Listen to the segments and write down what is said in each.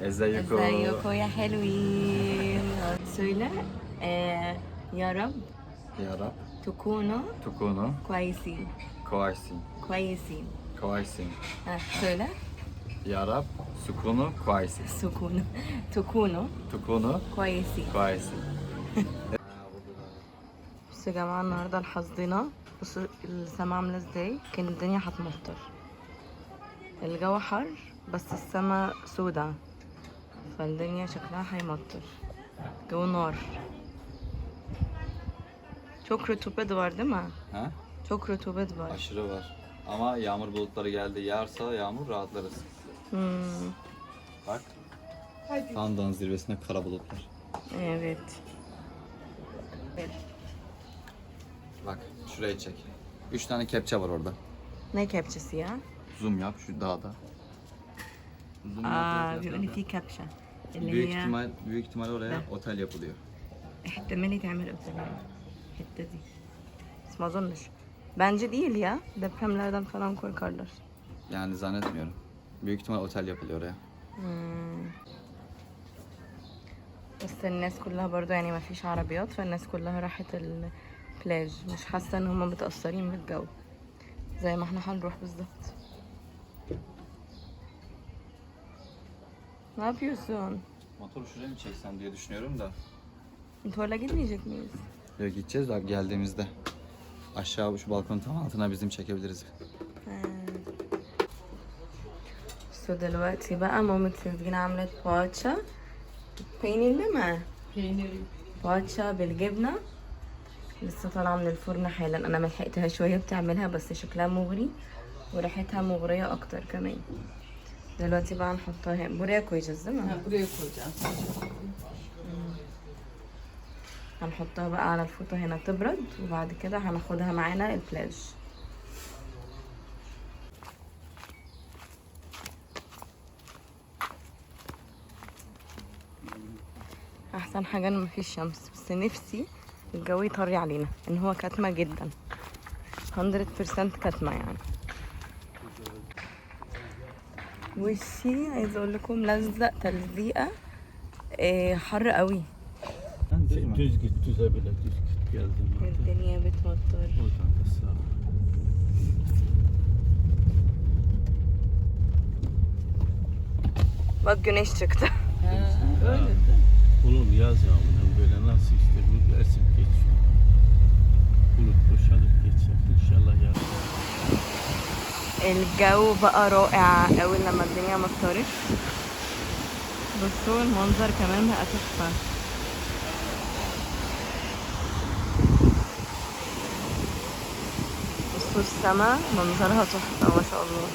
ازيكم؟ ازيكم يا حلوين. سويلة يا رب يا رب تكونوا كويسين. كويسين. كويسين. كويسين. سويلة يا رب كويسين. تكونوا كويسين. كويسين. بس يا جماعة النهاردة لحظنا، بصوا السما عاملة ازاي. كان الدنيا هتمطر، الجو حر بس السما سودا، فالدنيا شكلها هيمطر. جو نار. Çok rutubet var değil mi? Ha? Çok rutubet var. Aşırı var. Ama yağmur bulutları geldi. Yağarsa yağmur rahatlarız. Bak. Tam dağın zirvesinde kara bulutlar. Evet. Bak şuraya çek. 3 tane kepçe var orada. Ne kepçesi ya? Zoom yap şu dağda. Zoom yap. بيقول لي في كبشة اللي Büyük ihtimal oraya otel yapılıyor. احتمالي تعمل اوتيل الحتة دي بس ما اظنش. Bence değil ya. Depremlerden falan korkarlar. Yani zannetmiyorum. Büyük ihtimal otel yapılıyor oraya. بس الناس كلها برضو يعني ما فيش عربيات، فالناس كلها راحت البلاج. مش حاسة ان هم متأثرين بالجو زي ما احنا هنروح بالظبط. Ne yapıyorsun? Motoru şuraya mı çeksem diye düşünüyorum da. Tuvala gitmeyecek miyiz? Yok gideceğiz de geldiğimizde. Aşağı şu balkonun tam altına bizim çekebiliriz. بس دلوقتي بقى مامة سيزجين عملت باتشا بينير ما باتشا بالجبنة لسه طالعة من الفرن حالا. انا ملحقتها شوية بتعملها بس شكلها مغري وريحتها مغرية اكتر كمان. دلوقتي بقى نحطها هنا. buraya koyacağız değil mi? buraya koyacağız. هنحطها بقى على الفوطة هنا تبرد وبعد كده هناخدها معانا البلاج. احسن حاجة ان مفيش شمس، بس نفسي الجو يطري علينا ان هو كاتمة جدا 100% كاتمة يعني. وشي عايزة اقول لكم لزق تلزيقة حر قوي. Düz git, düze bile düz git geldim. الدنيا بتمطر. Oradan da sağ. Bak güneş çıktı. Öyle de. Oğlum yaz yağmuru böyle nasıl işte bu esip geçiyor. Bulut boşalıp geçecek inşallah ya. الجو بقى رائع قوي لما الدنيا مطرت. بصوا المنظر كمان بقى تحفة. بصوا السما منظرها تحفة ما شاء الله.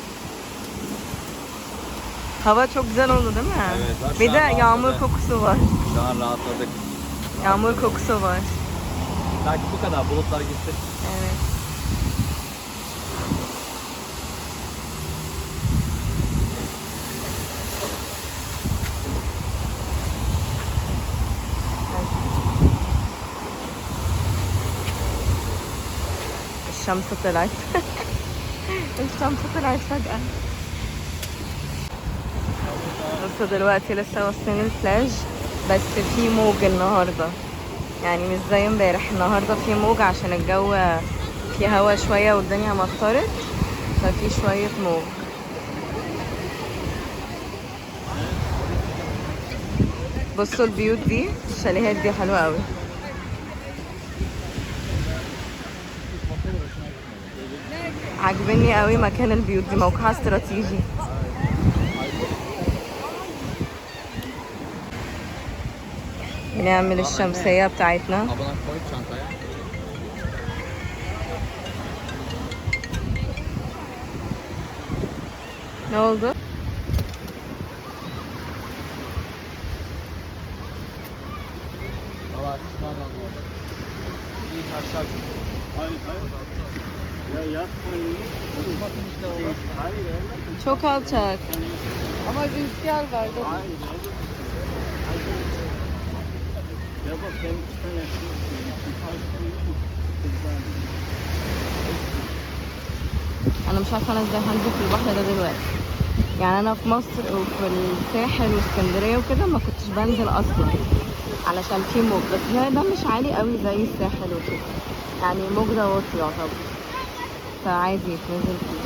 Hava çok güzel oldu değil mi? Evet, bak bir şu de an yağmur rahatladı. kokusu var. Şu an rahatladık. Yağmur kokusu var. Belki bu kadar bulutlar gitti. Evet. الشمس طلعت. الشمس طلعت فجأة. بصوا دلوقتي لسه واصلين البلاج بس في موج النهارده، يعني مش زي امبارح. النهارده في موج عشان الجو في هوا شويه والدنيا مطرت، ففي شويه موج. بصوا البيوت دي، الشاليهات دي حلوه قوي. عجبني قوي مكان البيوت دي، موقعها استراتيجي. بنعمل الشمسية بتاعتنا. Abana koy çantaya. Ne oldu? Valla pişman oldum. İyi aşağı. Hayır hayır. Ya yapmayın. Bakın işte o. Hayır öyle. Çok alçak. Ama rüzgar var. Hayır. Ya bak ben 2 tane انا مش عارفه انا ازاي هنزل في البحر ده دلوقتي. يعني انا في مصر وفي الساحل واسكندريه وكده ما كنتش بنزل اصلا علشان في موج، بس هنا ده مش عالي قوي زي الساحل وكده، يعني الموج ده واطي يعتبر، فعادي يتنزل فيه.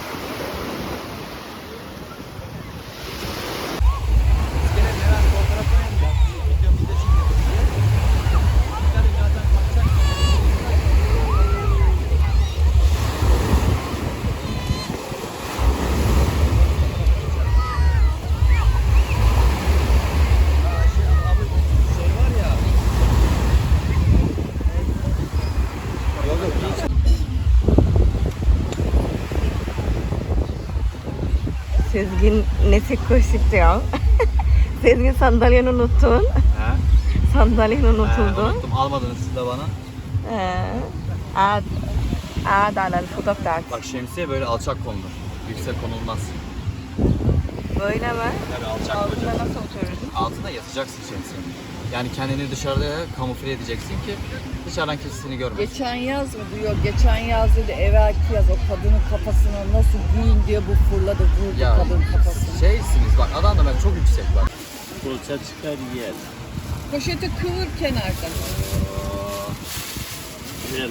سيزجين نسي الكرسي بتاعه. سيزجين sandalyenin unuttun. Ha? Sandalyenin unuttun. Unuttum, almadınız siz de bana. قعد على الفوطة بتاعتي. Bak şemsiye böyle alçak konulur. Yüksek konulmaz. Böyle mi? Tabii alçak Altında koyacaksın. nasıl otururdun? Altında yatacaksın şemsiyenin. Yani kendini dışarıda kamufle edeceksin ki dışarıdan kimse seni görmesin. Geçen yaz mı diyor? Geçen yaz dedi, evvelki yaz o kadının kafasına nasıl gün diye bu fırladı, vurdu Ya kadın kafasına. şeysiniz bak, Adana'da ben çok yüksek var. Poğaça çıkar yer. Poşeti kıvır kenardan. Yer.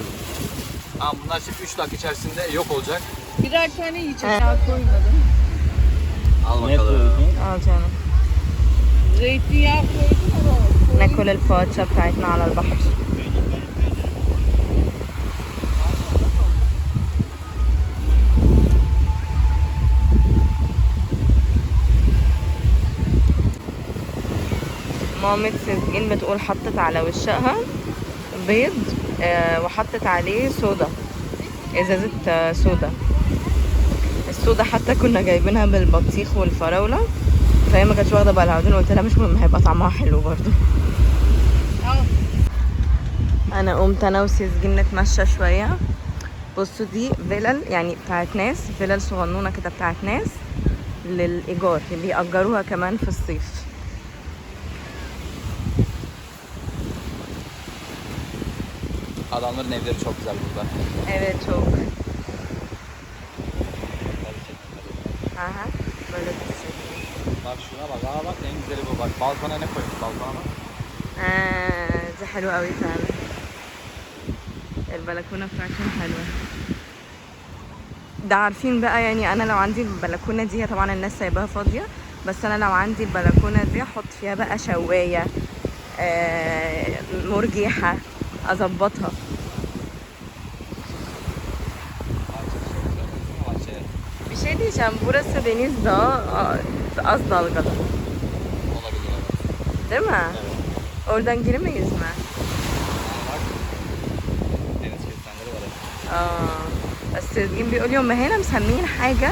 Ama bunlar şimdi 3 dakika içerisinde yok olacak. Birer tane yiyecek. Yağ koymadım. Al Ne bakalım. koydun? اه canım. Zeytinyağı koydum ama. ناكل الفواتشة بتاعتنا على البحر. مامة سيزجين بتقول حطت على وشها بيض وحطت عليه صودا، ازازة صودا. الصودا حتى كنا جايبينها بالبطيخ والفراولة، فهي ما كانتش واخده بالها، وبعدين قلت لها مش مهم هيبقى طعمها حلو برضو. انا قمت انا وسيزجين نتمشى شويه. بصوا دي فيلل يعني بتاعت ناس، فيلل صغنونه كده بتاعت ناس للايجار، بيأجروها كمان في الصيف. Adamların evleri çok güzel burada. Evet çok. Aha, böyle bir şey. Bak şuna bak, aa bak en güzeli bu bak. Balkona ne koymuş, balkona bak. دي حلوه قوي فعلا، البلكونه بتاعتهم حلوه. ده عارفين بقى، يعني انا لو عندي البلكونه دي، هي طبعا الناس سايباها فاضيه، بس انا لو عندي البلكونه دي احط فيها بقى شوايه، مرجيحه، اظبطها. Bir şey diyeceğim, burası denizde az dalgalı. Olabilir evet. Değil mi? Evet. Oradan giremeyiz mi? Bak. Deniz kestanları var hep. بس الجيم بيقول لي هم هنا مسمين حاجه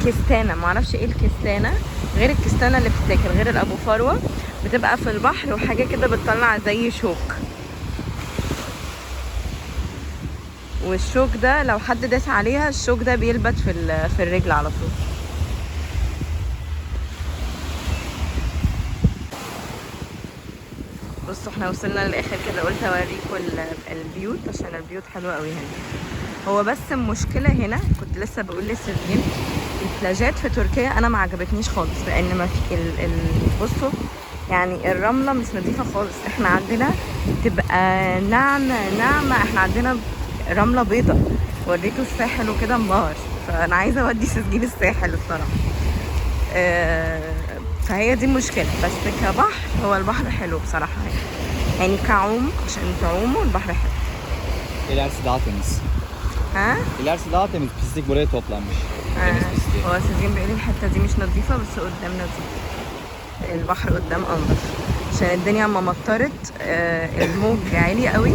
كستانه، معرفش ايه الكستانه، غير الكستانه اللي بتتاكل، غير الابو فروه بتبقى في البحر وحاجه كده بتطلع زي شوك، والشوك ده لو حد داس عليها الشوك ده بيلبت في الرجل على طول. بصوا احنا وصلنا للاخر كده، قلت اوريكم البيوت عشان البيوت حلوه قوي هنا. هو بس المشكله هنا، كنت لسه بقول لسيرجين، البلاجات في تركيا انا ما عجبتنيش خالص، لان ما في بصوا يعني الرمله مش نظيفه خالص. احنا عندنا تبقى ناعمه، احنا عندنا رمله بيضه. وريته الساحل وكده انبهر، فانا عايزه اودي سيرجين الساحل الصراحه. فهي دي المشكله، بس كبحر هو البحر حلو بصراحه، يعني كعوم عشان تعوموا البحر حلو. İlerisi daha temiz. ها؟ İlerisi daha temiz. Pislik buraya toplanmış. Temiz pisliği. هو سيزين بيقول لي الحته دي مش نظيفه، بس قدام نظيف، البحر قدام انضف، عشان الدنيا اما مطرت الموج عالي قوي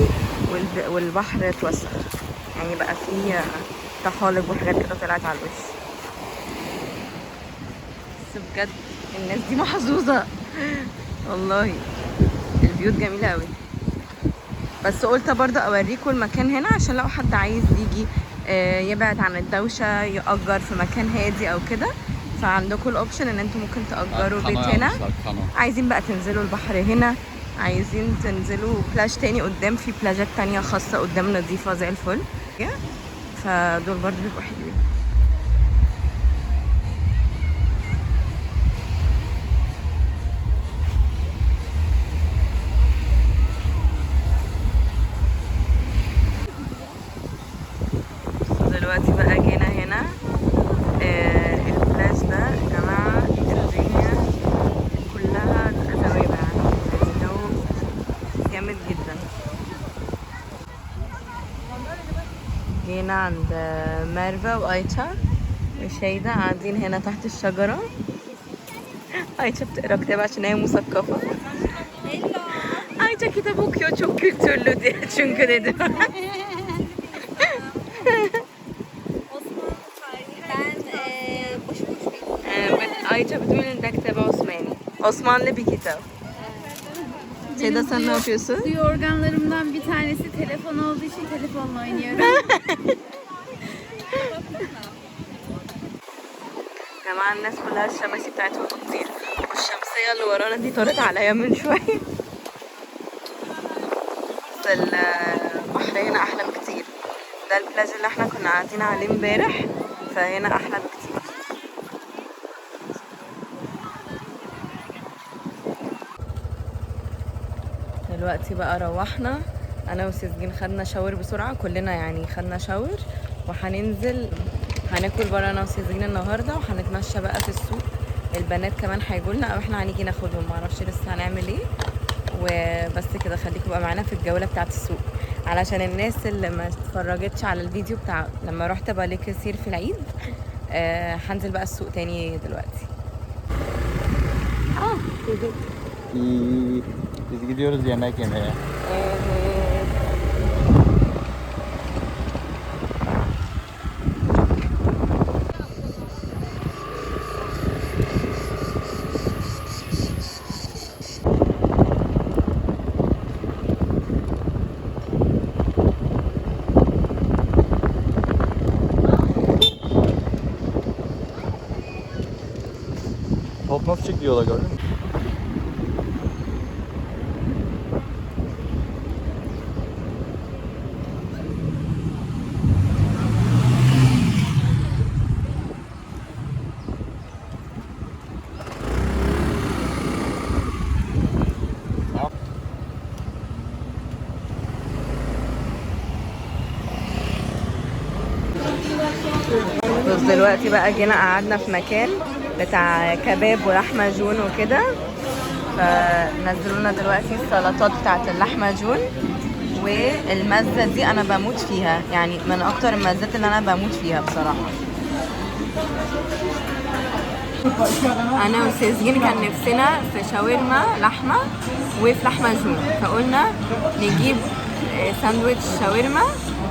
والبحر اتوسع، يعني بقى فيه طحالب وحاجات كده طلعت على الوش. بس بجد الناس دي محظوظه والله، البيوت جميله قوي. بس قلت برضه اوريكم المكان هنا عشان لو حد عايز يجي يبعد عن الدوشه، يأجر في مكان هادي او كده، فعندكم الاوبشن ان انتم ممكن تأجروا بيت هنا. عايزين بقى تنزلوا البحر هنا، عايزين تنزلوا بلاج تاني قدام، في بلاجات تانية خاصة قدام نظيفة زي الفل، فدول برضه بيبقوا حلوين. هنا عند ميرفا وأيتشا وشيدا قاعدين هنا تحت الشجرة. Ayça بتقرا كتاب عشان هي مثقفة. Ayça kitap okuyor çok kültürlü diye çünkü dedim. Ayça بتقول إن ده كتاب عثماني. Osmanlı bir kitap. Şeyda sen ne yapıyorsun? Duyu organlarımdan bir tanesi telefon olduğu için telefonla oynuyorum. جماعة الناس كلها الشماسي بتاعتهم بتطير والشمسية اللي ورانا دي طارت عليا من شوية. بس البحر هنا أحلى بكتير. ده البلاج اللي احنا كنا قاعدين عليه امبارح فهنا أحلى بكتير. دلوقتي بقى روحنا انا وسيزجين خدنا شاور بسرعه كلنا يعني خدنا شاور وهننزل هناكل بره انا وسيزجين النهارده وهنتمشى بقى في السوق. البنات كمان هيجوا لنا او احنا هنيجي ناخدهم معرفش لسه هنعمل ايه. وبس كده خليكم بقى معانا في الجوله بتاعه السوق علشان الناس اللي ما اتفرجتش على الفيديو بتاع لما رحت باليكسير في العيد. هنزل بقى السوق تاني دلوقتي. Biz gidiyoruz yemek yemeye. Hop nasıl çıktı yola gördün mü? بس دلوقتي بقى جينا قعدنا في مكان بتاع كباب ولحمة جون وكده فنزلوا لنا دلوقتي السلطات بتاعت اللحمة جون والمزة دي انا بموت فيها يعني من اكتر المزات اللي انا بموت فيها بصراحة. انا وسيزجين كان نفسنا في شاورما لحمة وفي لحمة جون فقلنا نجيب ساندويتش شاورما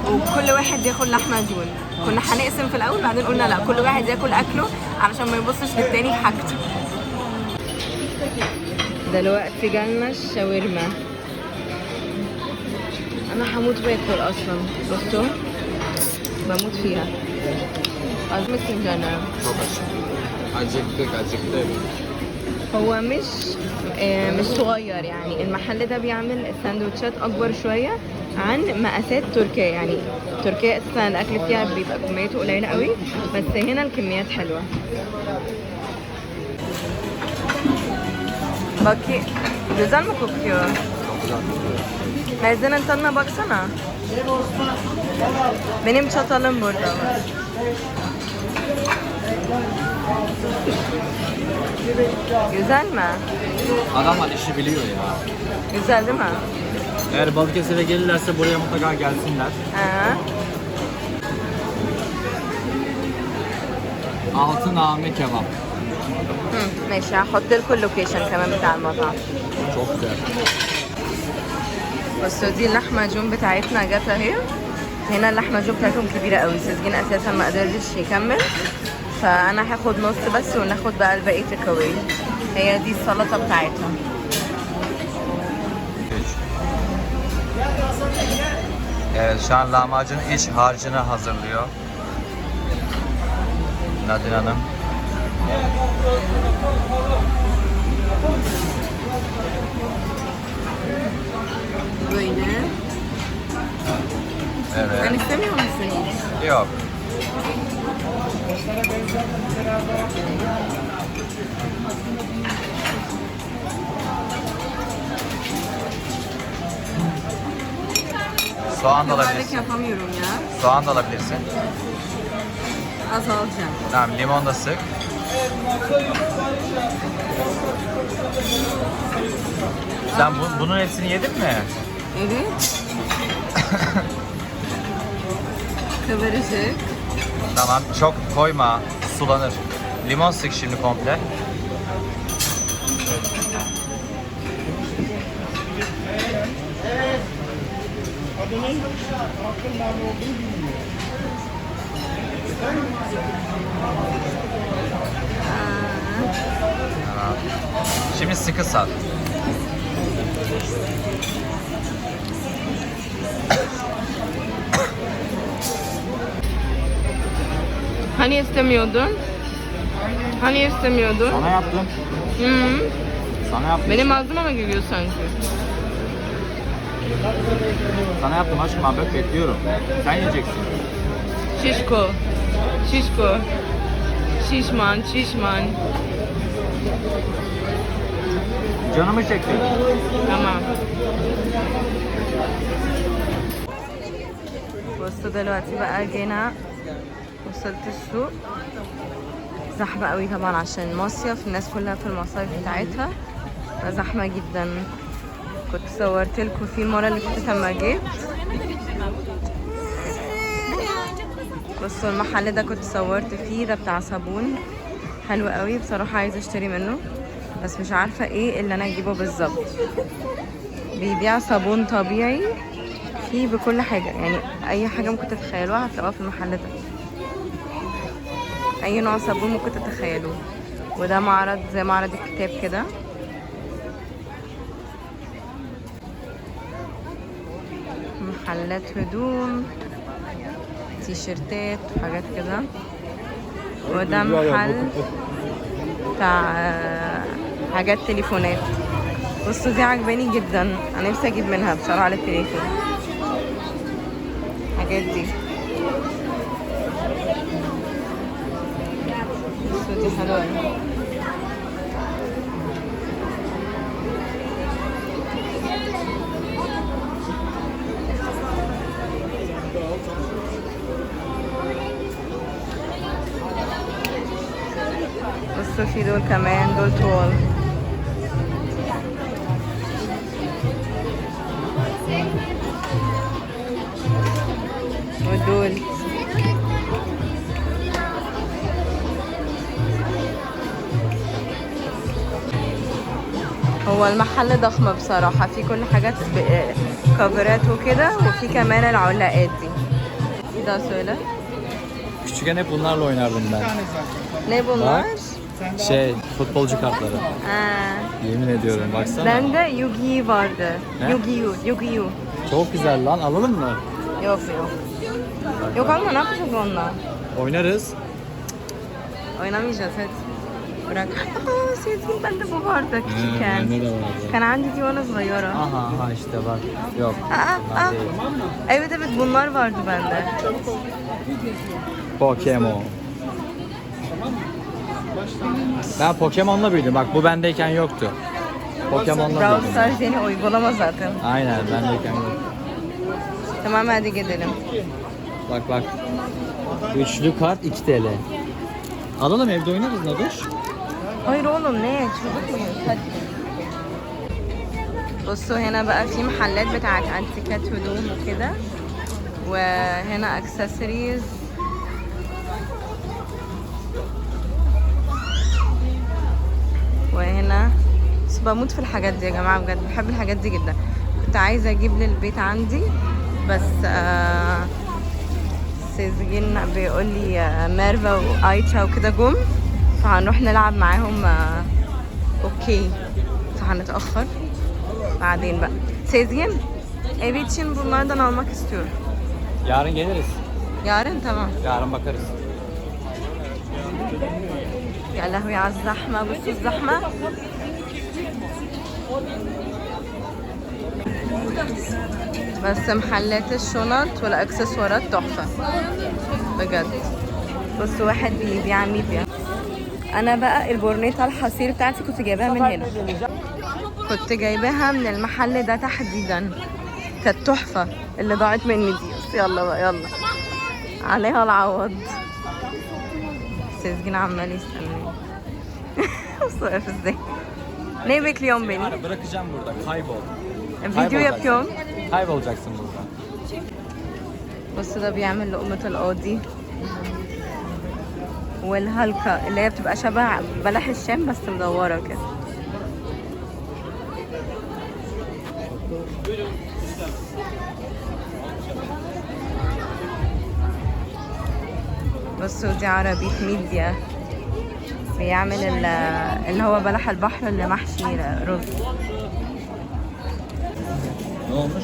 وكل واحد ياكل لحمة جون. كنا هنقسم في الاول بعدين قلنا لا كل واحد ياكل اكله علشان ما يبصش للتاني حاجته. دلوقتي جالنا الشاورما انا هموت باكل اصلا بصوا بموت فيها. عظمة سنجانة Çok acıktık. هو مش صغير يعني المحل ده بيعمل سندوتشات اكبر شويه عن مقاسات تركيا يعني تركيا اساسا الاكل فيها بيبقى كميته قليله قوي بس هنا الكميات حلوه. Baki güzel mi kokuyor? Mezzenin tadına baksana. Benim çatalım burada var. Güzel mi? Adamlar işi biliyor ya. Güzel değil mi? Eğer Balıkesir'e gelirlerse buraya mutlaka gelsinler. Altınağme kebap. ماشي هحط لكم اللوكيشن كمان بتاع المطعم. Çok güzel. بصوا دي اللحمه جون بتاعتنا جت اهي. هنا اللحمه جون بتاعتهم كبيره قوي سيزجين اساسا ما قدرش يكمل فانا هاخد نص بس وناخد بقى الباقي تيك اواي. هي دي السلطه بتاعتها. Evet, şu an lahmacun iç harcını hazırlıyor Nadine Hanım. Böyle. Evet. Sen istemiyor musun hiç? Yok. Soğan da Yuvarlak alabilirsin. yapamıyorum ya. Soğan da alabilirsin. Az alacağım. Tamam, limon da sık. Sen bunun hepsini yedin mi? Evet. Kıvırcık. Tamam, çok koyma, sulanır. Limon sık şimdi komple. Tamam. Şimdi sıkı sar. Hani istemiyordun? Hani istemiyordun? Sana yaptım. Hı. Sana yaptım. Benim ağzıma mı geliyor sanki? Sana yaptım aşkım, ben bak bekliyorum. Sen yiyeceksin. Şişko. Şişko. Şişman, şişman. Canımı çekti. تمام. وصلت دلوقتي بقى جينا وصلت السوق زحمة قوي طبعا عشان المصيف الناس كلها في المصايف بتاعتها فزحمة جدا كنت صورت لكم فيه المرة اللي فاتت لما جيت بصوا المحل ده كنت صورت فيه ده بتاع صابون حلو قوي بصراحة عايزة اشتري منه بس مش عارفة ايه اللي انا اجيبه بالظبط بيبيع صابون طبيعي فيه بكل حاجة يعني اي حاجة ممكن تتخيلوها هتلاقوها في المحل ده اي نوع صابون ممكن تتخيلوه وده معرض زي معرض الكتاب كده محلات هدوم تيشيرتات وحاجات كده وده محل بتاع حاجات تليفونات بصوا دي عجباني جدا انا نفسي اجيب منها بصراحه على التليفون الحاجات دي بصوا دي حلوه بصوا في دول كمان دول طوال ودول هو المحل ضخم بصراحة في كل حاجات كفرات وكده وفي كمان العلاقات دي ده söyle. Küçükken hep bunlarla oynardım ben. Ne bunlar? Şey, futbolcu kartları. Ha. Yemin ediyorum, baksana. Bende Yu-Gi vardı. Ne? Yu-Gi-Oh. Çok güzel lan, alalım mı? Yok yok. Yok ama ne yapacağız onunla? Oynarız. Oynamayacağız hadi. Bırak. Aa Sezgin bende bu vardı küçükken. Bende de vardı. Kan عندي دي وانا صغيرة. Aha işte bak. Yok. Aa. Evet evet bunlar vardı bende. Pokemon. Ben Pokemon'la büyüdüm. Bak bu bendeyken yoktu. Pokemon'la Brawl büyüdüm. Stars yeni uygulama zaten. Aynen, bendeyken yoktu. Tamam hadi gidelim. Bak bak. Üçlü kart 2 TL. Alalım, evde oynarız Nadoş. Hayır oğlum ne? Çocuk muyuz? Hadi. بصوا هنا بقى في محلات بتاعت انتيكات هدوم وكده وهنا اكسسوارز وهنا بس بموت في الحاجات دي يا جماعه بجد بحب الحاجات دي جدا كنت عايزه اجيب للبيت عندي بس سيزجين بيقول لي ميرفا وايتشا وكده جم فهنروح نلعب معاهم اوكي فهنتاخر بعدين بقى. Sezgin, ev için bunlardan almak istiyorum. Yarın geliriz. Yarın tamam. Yarın bakarız. يا لهوي على الزحمة بصوا الزحمة بس محلات الشنط والاكسسوارات تحفة بجد بصوا واحد بيبيع ميبيا انا بقى البورنيطة الحصير بتاعتي كنت جايباها من هنا كنت جايباها من المحل ده تحديدا كانت تحفة اللي ضاعت مني دي بس يلا بقى يلا عليها العوض Sezgin عمال يستنى بصوا واقف ازاي ne bekliyorsun beni? Bırakacağım burada, kaybol. Video yapıyorum. Kaybolacaksın burada. بصوا ده بيعمل لقمة القاضي. والهلكة اللي هي بتبقى شبه بلح الشام بس مدورة كده. بصوا دي عربية ميديا بيعمل اللي هو بلح البحر اللي محشي رز. Ne olmuş?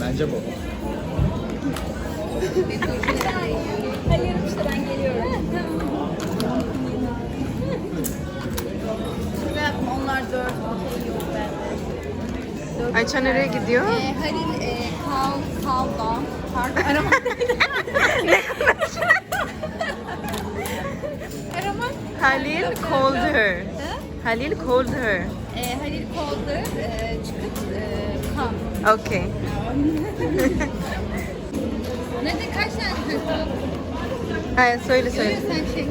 Bence bu. Hayır işte ben geliyorum. Onlar 4. Ayça nereye gidiyor? Halil Kalda. Pardon Eraman. Eraman. Halil called her. Halil called her. Halil Kalda çıkıp kan. Okay. Nerede kaç tane? Hayır söyle söyle. Sen çek.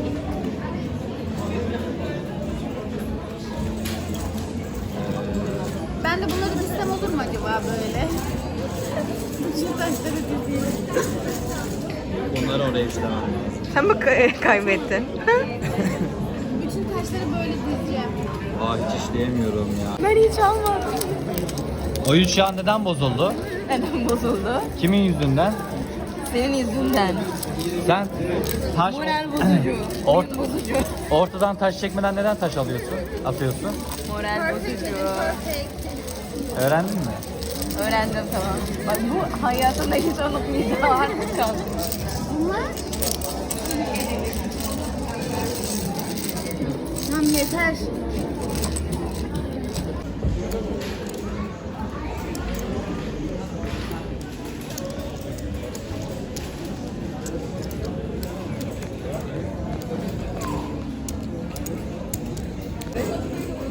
Ben de bunları dizsem olur mu acaba böyle? Şu taşları dizeyim. Bunları oraya istemem. Sen mi kaybettin? Bütün taşları böyle dizeceğim. Aa hiç işleyemiyorum ya. Ben hiç almadım. Oyun şu an neden bozuldu? Neden bozuldu? Kimin yüzünden? Senin yüzünden. Sen taş... Moral bozucu. Ort- bozucu. Ortadan taş çekmeden neden taş alıyorsun? Atıyorsun? Moral bozucu. Öğrendin mi? Öğrendim tamam. Bak bu hayatımda hiç unutmayacağım artık kaldı. Bunlar? Tamam yeter.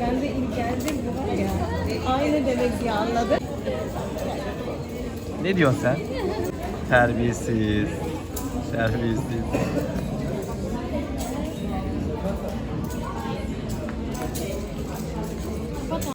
Ben de ilk geldim bu var ya. Aynı demek diye anladım. Ne diyorsun sen? Terbiyesiz. Terbiyesiz.